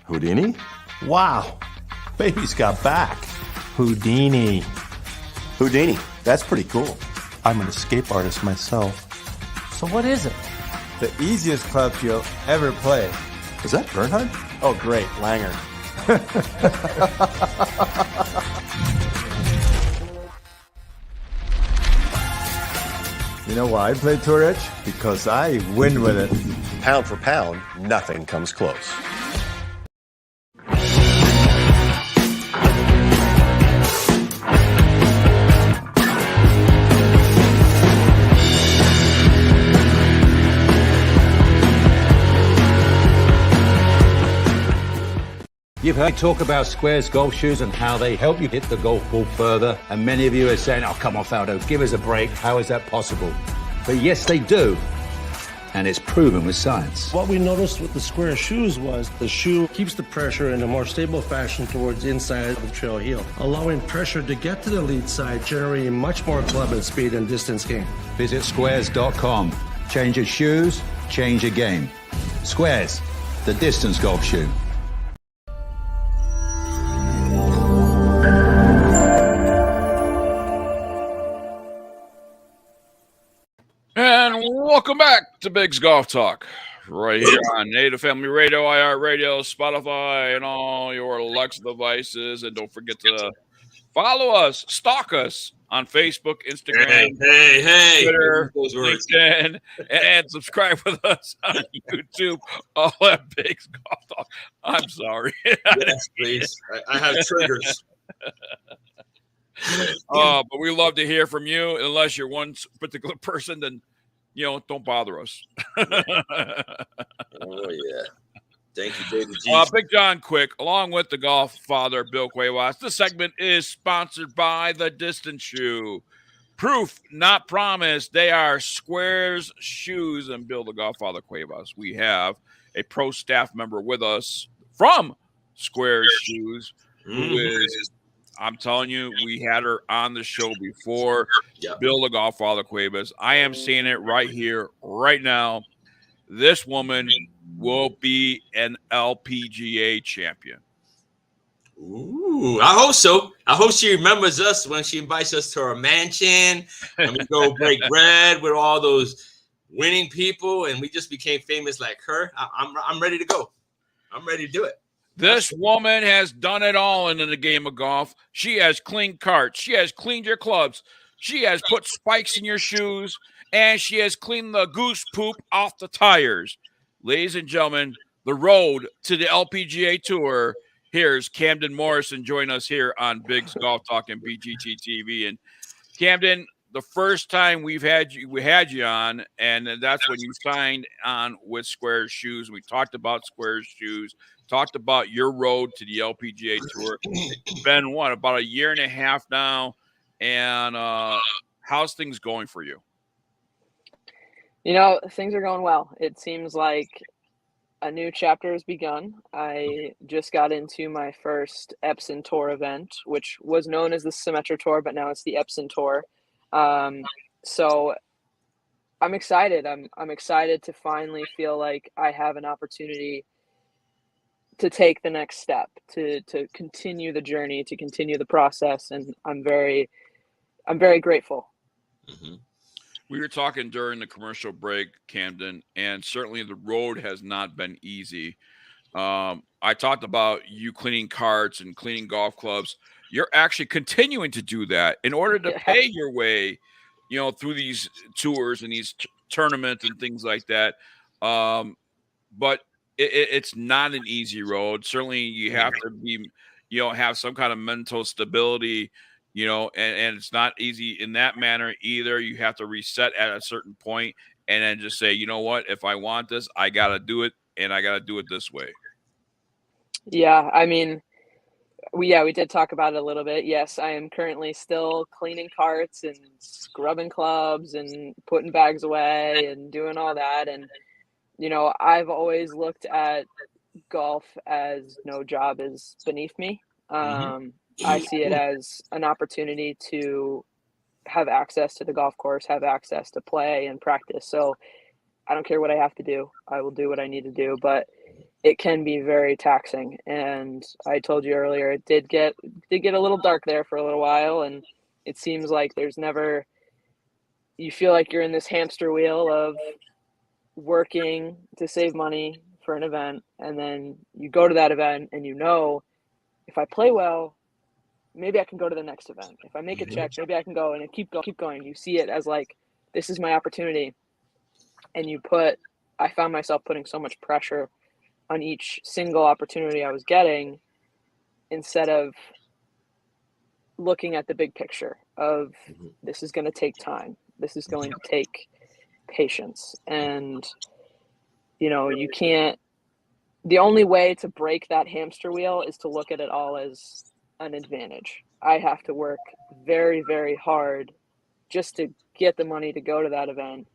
Houdini? Wow, baby's got back. Houdini. Houdini, that's pretty cool. I'm an escape artist myself. So what is it? The easiest clubs you'll ever play. Is that Bernhard? Oh, great, Langer. You know why I play Tour Edge? Because I win with it. Pound for pound, nothing comes close. You've heard talk about Squares golf shoes and how they help you hit the golf ball further. And many of you are saying, oh, come on, Faldo, give us a break. How is that possible? But yes, they do. And it's proven with science. What we noticed with the Square shoes was the shoe keeps the pressure in a more stable fashion towards the inside of the trail heel, allowing pressure to get to the lead side, generating much more club and speed and distance gain. Visit squares.com. Change your shoes, change your game. Squares, the distance golf shoe. And welcome back to Big's Golf Talk, right here on Native Family Radio, IR Radio, Spotify, and all your Alexa devices. And don't forget to follow us, stalk us on Facebook, Instagram, Twitter, LinkedIn, and subscribe with us on YouTube, all at Big's Golf Talk. I'm sorry. Yes, please. I have triggers. But we love to hear from you. Unless you're one particular person, then don't bother us. Oh yeah, thank you, David G. Big John Quick, along with the golf father Bill Cuevas. This segment is sponsored by the Distance Shoe. Proof, not promise. They are Squares shoes, and Bill the golf father Cuevas. We have a pro staff member with us from Squares Shoes, who is. I'm telling you, we had her on the show before. Yep. Bill the golf father Cuevas. I am seeing it right here, right now. This woman will be an LPGA champion. Ooh, I hope so. I hope she remembers us when she invites us to her mansion and we go break bread with all those winning people, and we just became famous like her. I'm ready to go. I'm ready to do it. This woman has done it all in the game of golf. She has cleaned carts. She has cleaned your clubs. She has put spikes in your shoes. And she has cleaned the goose poop off the tires. Ladies and gentlemen, the road to the LPGA Tour. Here's Camden Morrison join us here on Big's Golf Talk and BGT-TV. And Camden, the first time we had you on, and that's when you signed on with Squares Shoes. We talked about Squares Shoes. Talked about your road to the LPGA Tour. It's been, about a year and a half now? And how's things going for you? Things are going well. It seems like a new chapter has begun. I just got into my first Epson Tour event, which was known as the Symetra Tour, but now it's the Epson Tour. So I'm excited. I'm excited to finally feel like I have an opportunity to take the next step, to continue the journey, to continue the process. And I'm very grateful. Mm-hmm. We were talking during the commercial break, Camden, and certainly the road has not been easy. I talked about you cleaning carts and cleaning golf clubs. You're actually continuing to do that in order to pay your way, through these tours and these tournaments and things like that. But it's not an easy road. Certainly you have to be, have some kind of mental stability, and it's not easy in that manner either. You have to reset at a certain point and then just say, you know what, if I want this, I got to do it, and I got to do it this way. Yeah. I mean, we did talk about it a little bit. Yes, I am currently still cleaning carts and scrubbing clubs and putting bags away and doing all that. And I've always looked at golf as no job is beneath me. I see it as an opportunity to have access to the golf course, have access to play and practice. So I don't care what I have to do. I will do what I need to do. But it can be very taxing. And I told you earlier, it did get a little dark there for a little while, and it seems like there's never, you feel like you're in this hamster wheel of working to save money for an event, and then you go to that event and if I play well, maybe I can go to the next event. If I make a check, maybe I can go, and keep going. You see it as like, this is my opportunity. And I found myself putting so much pressure on each single opportunity I was getting, instead of looking at the big picture of, this is going to take time. This is going to take patience. And, you can't, the only way to break that hamster wheel is to look at it all as an advantage. I have to work very, very hard just to get the money to go to that event.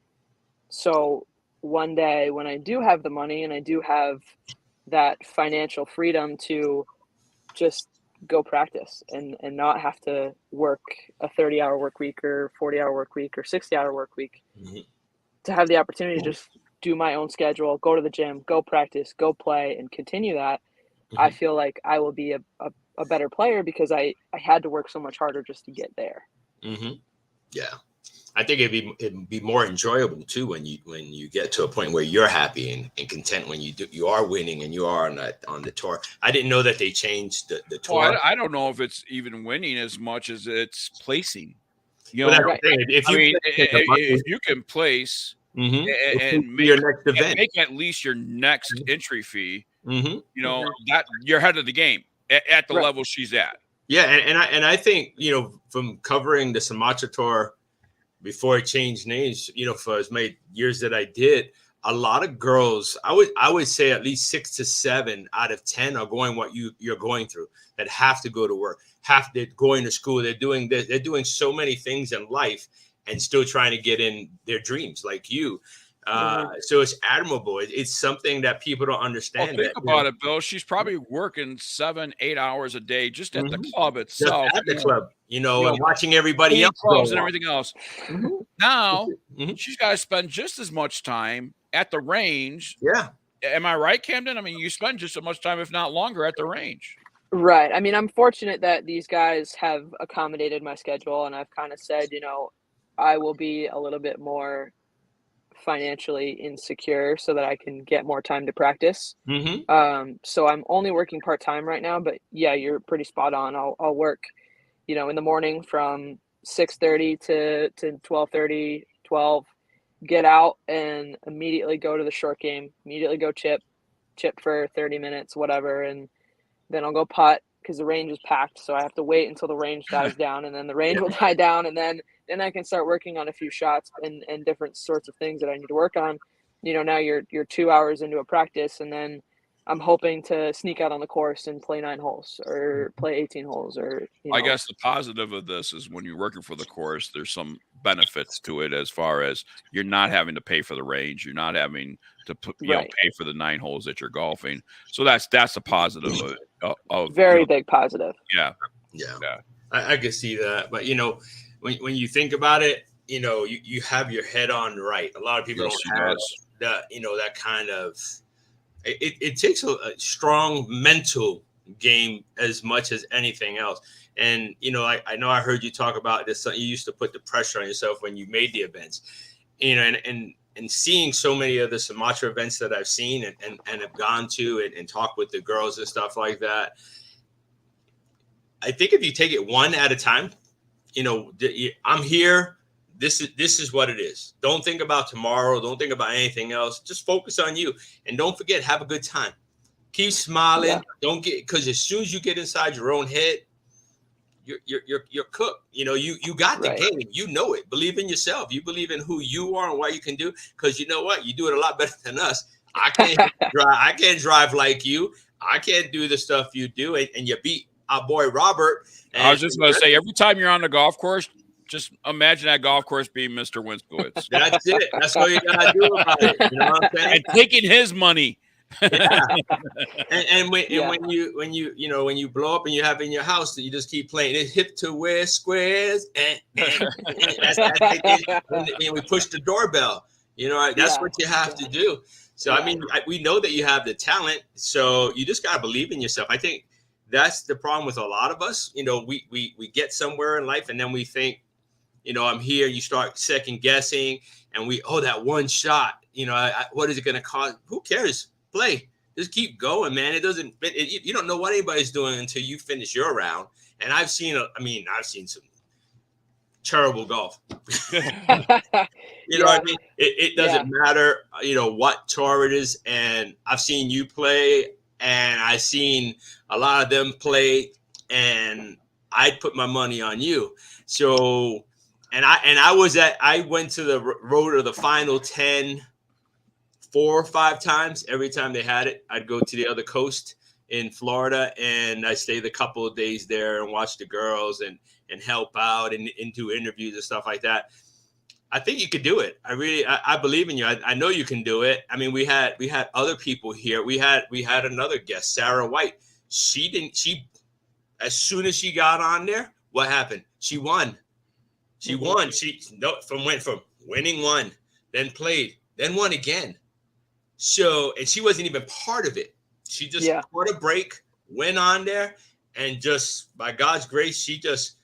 So one day when I do have the money and I do have that financial freedom to just go practice and not have to work a 30-hour work week or 40-hour work week or 60-hour work week, to have the opportunity to just do my own schedule, go to the gym, go practice, go play, and continue that, I feel like I will be a better player, because I had to work so much harder just to get there. Yeah. I think it'd be more enjoyable too when you get to a point where you're happy and content, when you are winning and you are on the tour. I didn't know that they changed the tour. Well, I don't know if it's even winning as much as it's placing. If you can place and make your next event, make at least your next entry fee, that you're ahead of the game at the level she's at. Yeah, and I think from covering the Sumatra Tour before it changed names, for as many years that I did, a lot of girls, I would say at least 6 to 7 out of 10 are going what you're going through, that have to go to work, they're going to school, they're doing so many things in life and still trying to get in their dreams like you. So it's admirable. It's something that people don't understand. Well, think about it, Bill. She's probably working 7-8 hours a day just at the club itself. Just at the club, and watching everybody else clubs and everything else. Now she's got to spend just as much time at the range. Yeah. Am I right, Camden? I mean, you spend just as much time, if not longer, at the range. Right. I mean, I'm fortunate that these guys have accommodated my schedule, and I've kind of said, I will be a little bit more financially insecure so that I can get more time to practice. So I'm only working part-time right now, but yeah, you're pretty spot on. I'll work, in the morning from 6:30 to 12:30, 12, get out and immediately go to the short game, immediately go chip for 30 minutes, whatever. And then I'll go putt, because the range is packed. So I have to wait until the range dies down, and then the range will die down. And then I can start working on a few shots and different sorts of things that I need to work on. Now you're 2 hours into a practice, and then I'm hoping to sneak out on the course and play 9 holes or play 18 holes. Or I guess the positive of this is when you're working for the course, there's some benefits to it, as far as you're not having to pay for the range, you're not having to pay for the 9 holes that you're golfing. So that's a positive of very big positive. Yeah. I can see that, but when you think about it, you have your head on right. A lot of people don't have that kind of. It takes a strong mental game as much as anything else. And I know I heard you talk about this. You used to put the pressure on yourself when you made the events, and seeing so many of the Sumatra events that I've seen and have gone to and talked with the girls and stuff like that. I think if you take it one at a time, I'm here. This is what it is. Don't think about tomorrow. Don't think about anything else. Just focus on you, and don't forget, have a good time. Keep smiling. Yeah. Don't because as soon as you get inside your own head, you're cooked. You got the game. You know it. Believe in yourself. You believe in who you are and what you can do. Because you know what, you do it a lot better than us. I can't drive like you. I can't do the stuff you do, and you beat our boy Robert. I was just going to say, every time you're on the golf course, just imagine that golf course being Mr. Winskowitz. That's it. That's all you gotta do about it. You know what I'm saying? And taking his money. Yeah. And when you blow up and you have in your house that you just keep playing it, hip to where squares and we push the doorbell. That's what you have to do. So, I mean, we know that you have the talent, so you just got to believe in yourself. I think that's the problem with a lot of us. You know, we get somewhere in life and then we think, you know, I'm here. You start second guessing and that one shot, you know, what is it going to cost? Who cares? Play. Just keep going, man. You don't know what anybody's doing until you finish your round. And I've seen some terrible golf. You know what I mean? It doesn't matter, you know, what tour it is. And I've seen you play and I've seen a lot of them play and I'd put my money on you. So, I went to the road of the final 10, 4 or 5 times. Every time they had it, I'd go to the other coast in Florida and I stayed a couple of days there and watch the girls and help out and do interviews and stuff like that. I think you could do it. I believe in you. I know you can do it. I mean, we had other people here. We had another guest, Sarah White. As soon as she got on there, what happened? She won. She won. Went from winning one, then played, then won again. So, and she wasn't even part of it. She just caught a break, went on there, and just by God's grace, she just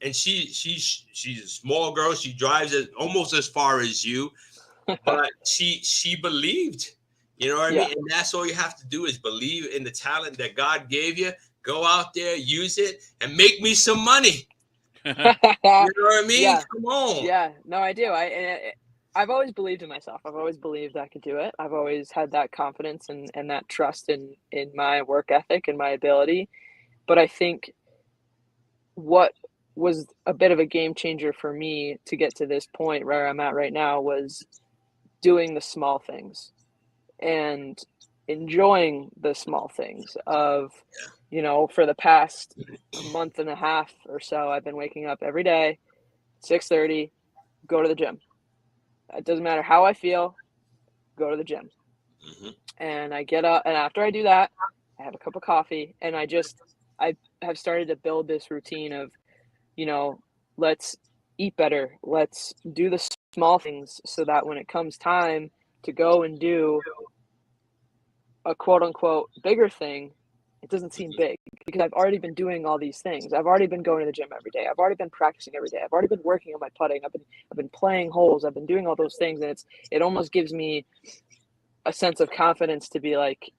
and she's a small girl. She drives almost as far as you, but she believed. You know what I mean? And that's all you have to do is believe in the talent that God gave you. Go out there, use it, and make me some money. You know what I mean? Yeah. Come on. Yeah, no, I do. I've always believed in myself. I've always believed I could do it. I've always had that confidence and that trust in my work ethic and my ability. But I think what was a bit of a game changer for me to get to this point where I'm at right now was doing the small things and enjoying the small things of, you know, for the past month and a half or so, I've been waking up every day, 6:30, go to the gym. It doesn't matter how I feel, go to the gym. And I get up, and after I do that, I have a cup of coffee, and I have started to build this routine of, you know, let's eat better. Let's do the small things so that when it comes time to go and do a quote unquote bigger thing, it doesn't seem big because I've already been doing all these things. I've already been going to the gym every day. I've already been practicing every day. I've already been working on my putting. I've been playing holes. I've been doing all those things. And it almost gives me a sense of confidence to be like,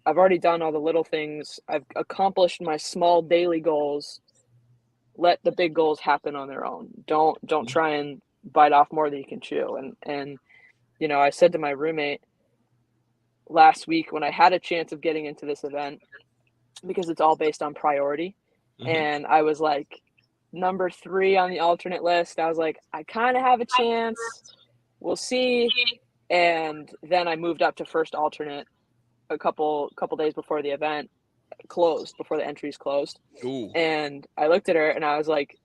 I've already done all the little things. I've accomplished my small daily goals. Let the big goals happen on their own. Don't try and bite off more than you can chew. And you know, I said to my roommate last week when I had a chance of getting into this event, because it's all based on priority. And I was like, number 3 on the alternate list. I was like, I kind of have a chance. We'll see. And then I moved up to first alternate a couple days before the event closed, before the entries closed. Ooh. And I looked at her and I was like,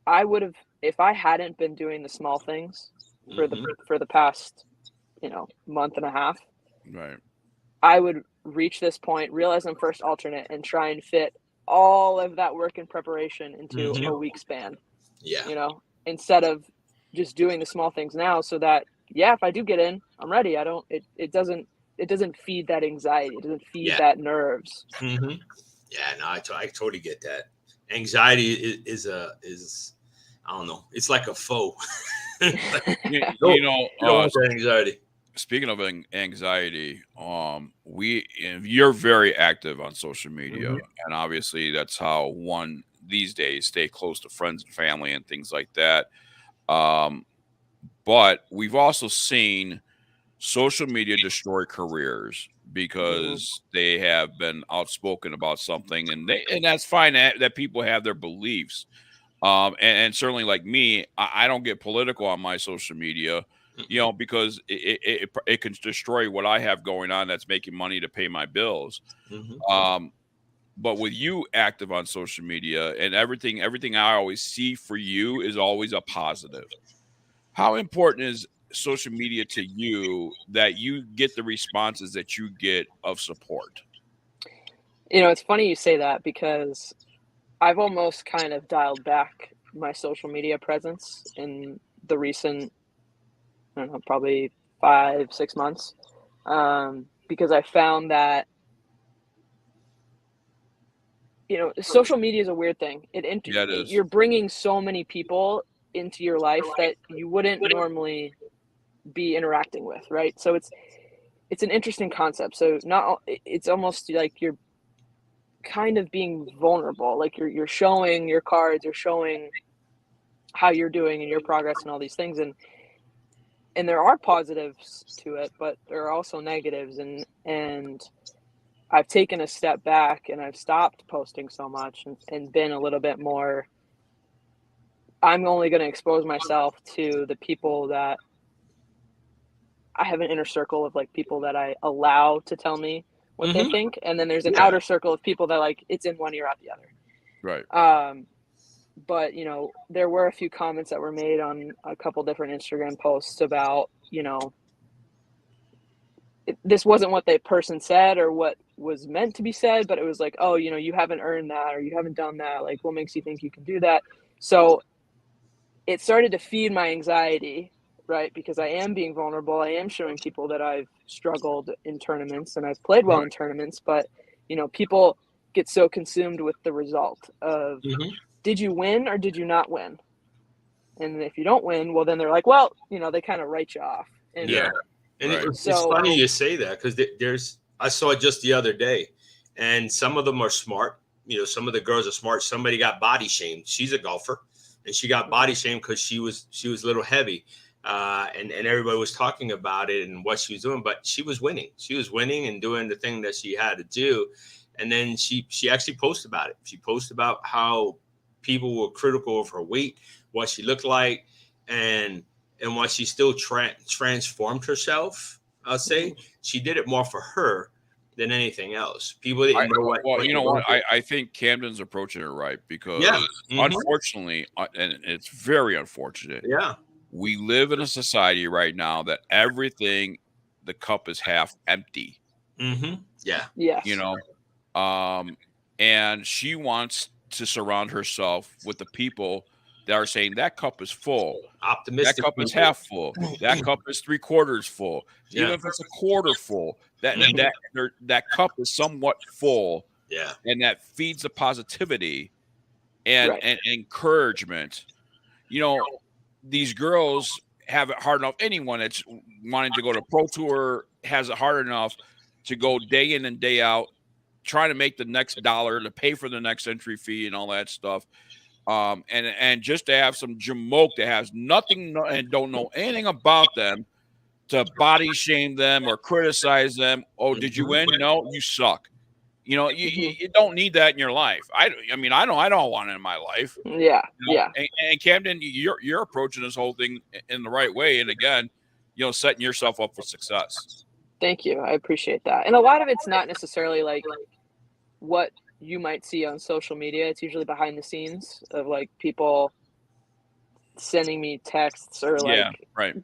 I would have, if I hadn't been doing the small things for the past, you know, month and a half, Right. I would reach this point, realize I'm first alternate, and try and fit all of that work and preparation into a week span. Yeah. You know, instead of just doing the small things now, so that if I do get in, I'm ready. It doesn't feed that anxiety. It doesn't feed that nerves. Yeah, no, I totally get that. Anxiety is I don't know. It's like a foe. Anxiety. Speaking of anxiety, you're very active on social media, and obviously that's how one these days stay close to friends and family and things like that. But we've also seen social media destroy careers because they have been outspoken about something, and that's fine that people have their beliefs. And certainly, like me, I don't get political on my social media, you know, because it can destroy what I have going on that's making money to pay my bills. But with you active on social media and everything I always see for you is always a positive. How important is social media to you that you get the responses that you get of support? You know, it's funny you say that because I've almost kind of dialed back my social media presence in the recent, I don't know, probably 5-6 months, because I found that, social media is a weird thing. Yeah, it is. You're bringing so many people into your life that you wouldn't normally be interacting with, right? So it's an interesting concept. So it's almost like you're kind of being vulnerable. Like you're showing your cards, you're showing how you're doing and your progress and all these things. And there are positives to it, but there are also negatives. And I've taken a step back and I've stopped posting so much and been a little bit more, I'm only going to expose myself to the people that I have an inner circle of, like, people that I allow to tell me what they think. And then there's an outer circle of people that, like, it's in one ear out the other. Right. But, there were a few comments that were made on a couple different Instagram posts about, this wasn't what the person said or what was meant to be said, but it was like, oh, you haven't earned that, or you haven't done that. Like, what makes you think you can do that? So it started to feed my anxiety, right? Because I am being vulnerable. I am showing people that I've struggled in tournaments and I've played well in tournaments, but, people get so consumed with the result of, did you win or did you not win? And if you don't win, well, then they're like, well, they kind of write you off. And And it's funny you say that, because I saw it just the other day, and some of them are smart. Some of the girls are smart. Somebody got body shamed. She's a golfer, and she got body shamed because she was a little heavy, and everybody was talking about it and what she was doing. But she was winning. She was winning and doing the thing that she had to do. And then she actually posted about it. She posted about how people were critical of her weight, what she looked like, and what she still transformed herself. I'll say she did it more for her than anything else. People didn't know what. Well, you know what? I think Camden's approaching it right, because unfortunately, and it's very unfortunate. Yeah, we live in a society right now that everything, the cup is half empty. Yeah. Yes. And she wants to surround herself with the people that are saying that cup is full. Optimistic. That cup is half full. That cup is 3/4 full. Yeah. Even if it's a quarter full, that cup is somewhat full. Yeah. And that feeds the positivity and encouragement. These girls have it hard enough. Anyone that's wanting to go to Pro Tour has it hard enough to go day in and day out, trying to make the next dollar, to pay for the next entry fee and all that stuff. And just to have some jamoke that has nothing and don't know anything about them to body shame them or criticize them. Oh, did you win? No, you suck. You don't need that in your life. I don't want it in my life. Yeah. And Camden, you're approaching this whole thing in the right way. And again, setting yourself up for success. Thank you. I appreciate that. And a lot of it's not necessarily like what you might see on social media. It's usually behind the scenes of, like, people sending me texts or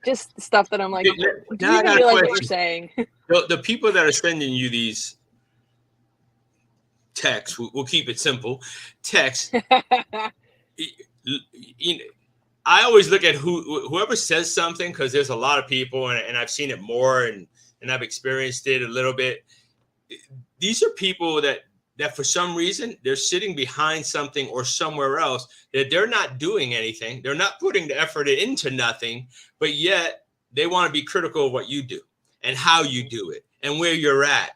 just stuff that I'm like, do you even realize what you're saying? The people that are sending you these texts, we'll keep it simple, texts. I always look at whoever says something, because there's a lot of people, and I've seen it more, and I've experienced it a little bit. These are people that for some reason they're sitting behind something or somewhere else, that they're not doing anything. They're not putting the effort into nothing, but yet they want to be critical of what you do and how you do it and where you're at.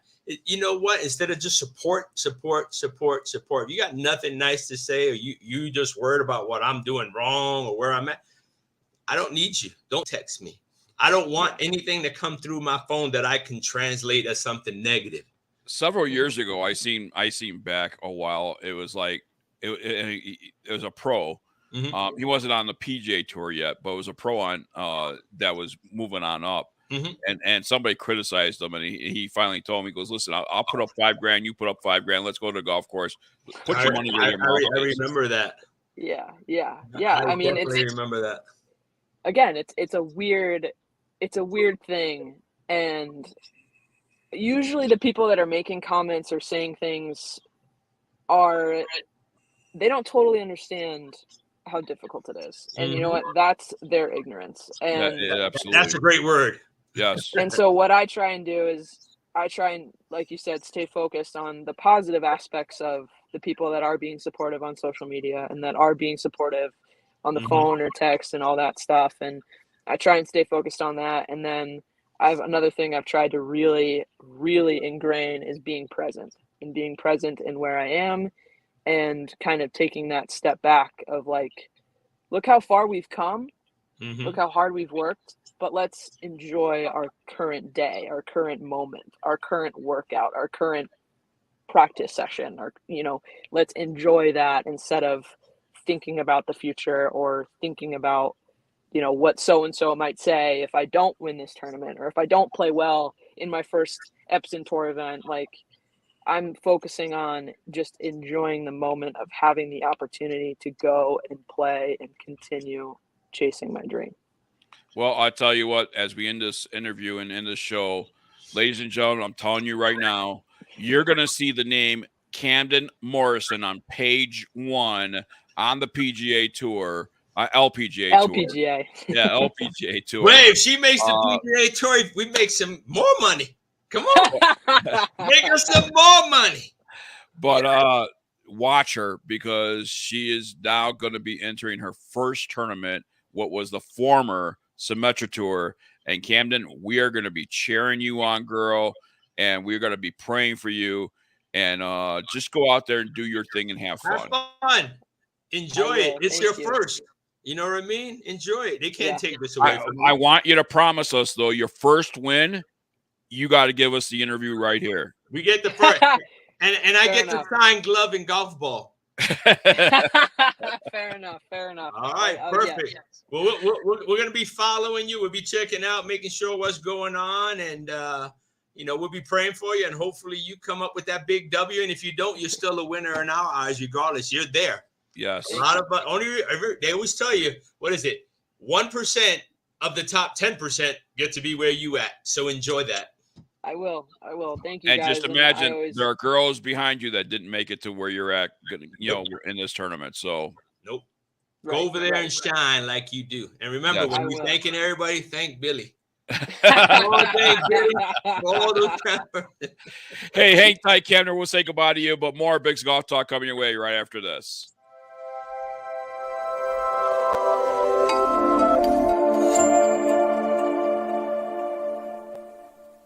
You know what? Instead of just support. You got nothing nice to say, or you just worried about what I'm doing wrong or where I'm at. I don't need you. Don't text me. I don't want anything to come through my phone that I can translate as something negative. Several years ago, I seen back a while. It was like it was a pro. He wasn't on the PGA tour yet, but it was a pro on that was moving on up. And somebody criticized him, and he finally told me, he goes, listen, I'll put up $5,000, you put up $5,000, let's go to the golf course. Put your money where your mouth is. I remember that. Yeah. I mean, remember that. Again, it's a weird thing, and usually the people that are making comments or saying things they don't totally understand how difficult it is. And you know what? That's their ignorance. And absolutely. That's a great word. Yes. And so what I try and do is I try and, like you said, stay focused on the positive aspects of the people that are being supportive on social media and that are being supportive on the phone or text and all that stuff. And I try and stay focused on that. And then another thing I've tried to really, really ingrain is being present in where I am and kind of taking that step back of like, look how far we've come. Look how hard we've worked, but let's enjoy our current day, our current moment, our current workout, our current practice session, or, let's enjoy that instead of thinking about the future or thinking about, what so-and-so might say if I don't win this tournament or if I don't play well in my first Epson Tour event. Like, I'm focusing on just enjoying the moment of having the opportunity to go and play and continue chasing my dream. Well, I tell you what, as we end this interview and end this show, ladies and gentlemen, I'm telling you right now, you're going to see the name Camden Morrison on page 1 on the PGA Tour, LPGA Tour. LPGA. Yeah, LPGA Tour. Wait, if she makes the PGA Tour, we make some more money. Come on. Make us some more money. But watch her, because she is now going to be entering her first tournament, what was the former Symetra Tour. And Camden, we are going to be cheering you on, girl, and we're going to be praying for you. And just go out there and do your thing and have fun. Have fun. Enjoy it. It's Thank your you. first. You know what I mean? Enjoy it. They can't take this away from you. I want you to promise us, though, your first win, you got to give us the interview right here. We get the first. And I Fair get enough. the signed glove and golf ball. Fair enough. All right, perfect. Yes. Well, we're going to be following you. We'll be checking out, making sure what's going on. And, we'll be praying for you. And hopefully you come up with that big W. And if you don't, you're still a winner in our eyes, regardless. You're there. Yes. A lot of they always tell you, what is it? 1% of the top 10% get to be where you at. So enjoy that. I will. Thank you, And guys. just imagine always... there are girls behind you that didn't make it to where you're at, in this tournament. So nope. Go over there and shine like you do. And remember, Yes. when you're thanking everybody, thank Billy. Hey, hang tight, Camden. We'll say goodbye to you, but more Big's Golf Talk coming your way right after this.